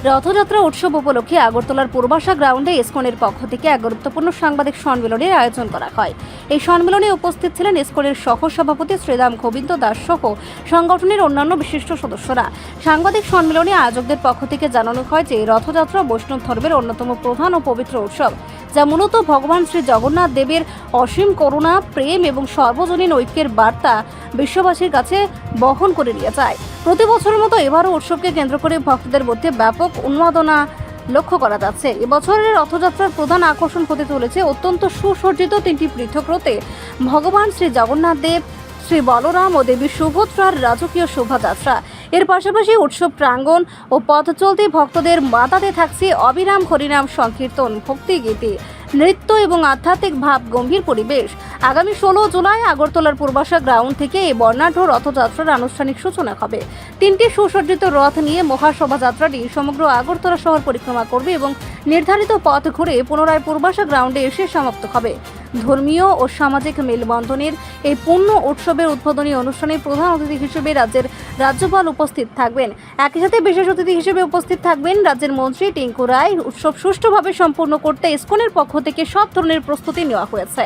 রথযাত্রা উৎসব উপলক্ষে আগরতলার পূর্বাশা গ্রাউন্ডে ইসকনের পক্ষ থেকে এক গুরুত্বপূর্ণ সাংবাদিক সম্মেলনের আয়োজন করা হয়। এই সম্মেলনে উপস্থিত ছিলেন ইসকনের সহ-সভাপতি শ্রীরাম গোবিন্দ দাস সহ সংগঠনের অন্যান্য বিশিষ্ট সদস্যরা। সাংবাদিক সম্মেলনে আয়োজকদের পক্ষ থেকে জানানো হয় যে রথযাত্রা বৈষ্ণব ধর্মের অন্যতম প্রধান ও পবিত্র উৎসব, যা মূলত ভগবান শ্রী জগন্নাথ দেবের অসীম করুণা, প্রেম এবং সর্বজনীন ঐক্যের বার্তা বিশ্ববাসীর কাছে বহন করে নিয়ে যায়। প্রতি বছরের মতো এবারও উৎসবকে কেন্দ্র করে ভক্তদের মধ্যে ব্যাপক উন্মাদনা লক্ষ্য করা যাচ্ছে। এবছরের রথযাত্রার প্রধান আকর্ষণ হতে চলেছে অত্যন্ত সুসজ্জিত তিনটি পৃথক রথে ভগবান শ্রী জগন্নাথ দেব, শ্রী বলরাম ও দেবী সুভদ্রার রাজকীয় শোভাযাত্রা। এর পাশাপাশি উৎসব প্রাঙ্গণ ও পথ চলতি ভক্তদের মাতাতে থাকছে অবিরাম হরিনাম সংকীর্তন, ভক্তি গীতি, নৃত্য এবং আধ্যাত্মিক ভাব গম্ভীর পরিবেশ। আগামী 16 জুলাই আগরতলার পূর্বাশা গ্রাউন্ড থেকে এই বর্ণাঢ্য রথযাত্রার আনুষ্ঠানিক সূচনা হবে। তিনটি সুসজ্জিত রথ নিয়ে মহাশোভাযাত্রাটি সমগ্র আগরতলা শহর পরিক্রমা করবে এবং নির্ধারিত পথ ঘুরে পুনরায় পূর্বাশা গ্রাউন্ডে এসে সমাপ্ত হবে। ধর্মীয় ও সামাজিক মেলবন্ধনের এই পূর্ণ উৎসবের উদ্বোধনী অনুষ্ঠানে প্রধান অতিথি হিসেবে রাজ্যের রাজ্যপাল উপস্থিত থাকবেন। একই সাথে বিশেষ অতিথি হিসেবে উপস্থিত থাকবেন রাজ্যের মন্ত্রী টিঙ্কু রায়। উৎসব সুষ্ঠুভাবে সম্পন্ন করতে ইসকনের পক্ষ থেকে সব ধরনের প্রস্তুতি নেওয়া হয়েছে।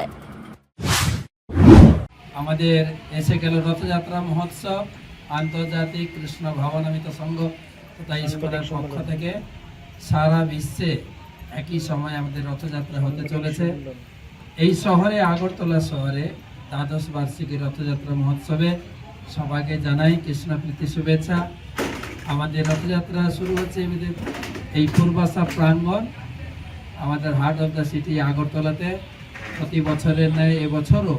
আমাদের এসে গেল রথযাত্রা মহোৎসব। আন্তর্জাতিক কৃষ্ণ ভবনামিত সংঘ তথা ইসকনের পক্ষ থেকে সারা বিশ্বে একই সময় আমাদের রথযাত্রা হতে চলেছে। এই শহরে, আগরতলা শহরে দ্বাদশ বার্ষিকী রথযাত্রা মহোৎসবে সবাইকে জানাই কৃষ্ণপ্রীতি শুভেচ্ছা। আমাদের রথযাত্রা শুরু হচ্ছে এই পূর্বাশা প্রাঙ্গণ, আমাদের হার্ট অফ দ্য সিটি আগরতলাতে। প্রতি বছরের ন্যায় এবছরও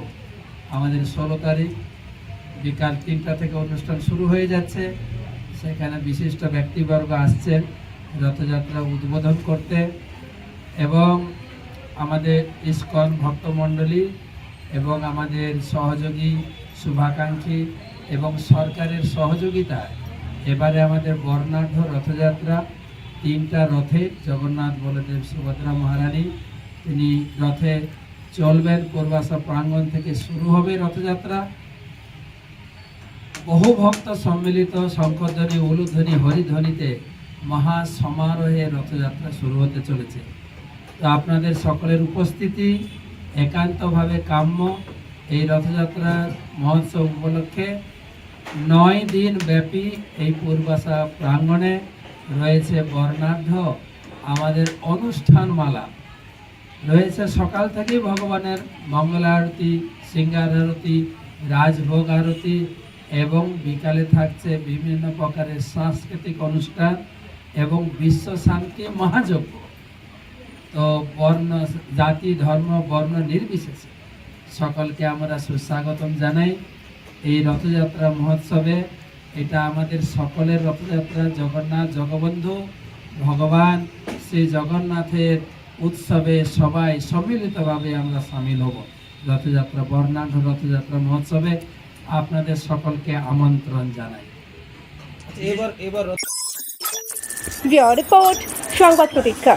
আমাদের 16 তারিখ বিকাল 3টা থেকে অনুষ্ঠান শুরু হয়ে যাচ্ছে। সেখানে বিশিষ্ট ব্যক্তিবর্গ আসছেন রথযাত্রা উদ্বোধন করতে এবং আমাদের ইসকন ভক্তমণ্ডলী এবং আমাদের সহযোগী শুভাকাঙ্ক্ষী এবং সরকারের সহযোগিতায় এবারে আমাদের বর্ণাঢ্য রথযাত্রা। 3টা রথে জগন্নাথ, বলদেব, সুভদ্রা মহারানী তিনি রথে চলবেন। পূর্বাশা প্রাঙ্গণ থেকে শুরু হবে রথযাত্রা। বহু ভক্ত সম্মিলিত শঙ্খধ্বনি, উলুধ্বনি, হরিধ্বনিতে মহা সমারোহে রথযাত্রা শুরু হতে চলেছে। তো আপনাদের সকলের উপস্থিতি একান্তভাবে কাম্য। এই রথযাত্রা মহোৎসব উপলক্ষে 9 দিন ব্যাপী এই পূর্বাশা প্রাঙ্গণে রয়েছে বর্ণাঢ্য আমাদের অনুষ্ঠানমালা। রয়েছে সকাল থেকেই ভগবানের মঙ্গল আরতি, শৃঙ্গার আরতি, রাজভোগ আরতি এবং বিকালে থাকছে বিভিন্ন প্রকারের সাংস্কৃতিক অনুষ্ঠান এবং বিশ্ব শান্তি মহাযজ্ঞ। তো বর্ণ, জাতি, ধর্ম, বর্ণ নির্বিশেষে সকলকে আমরা সুস্বাগতম জানাই এই রথযাত্রা মহোৎসবে। এটা আমাদের সকলের রথযাত্রা। জগন্নাথ জগবন্ধু ভগবান শ্রী জগন্নাথের উৎসবে সবাই সম্মিলিতভাবে আমরা সামিল হব রথযাত্রা, বর্ণাঢ্য রথযাত্রা মহোৎসবে। আপনাদের সকলকে আমন্ত্রণ জানাই। রিপোর্ট সংবাদ প্রতীক্ষা।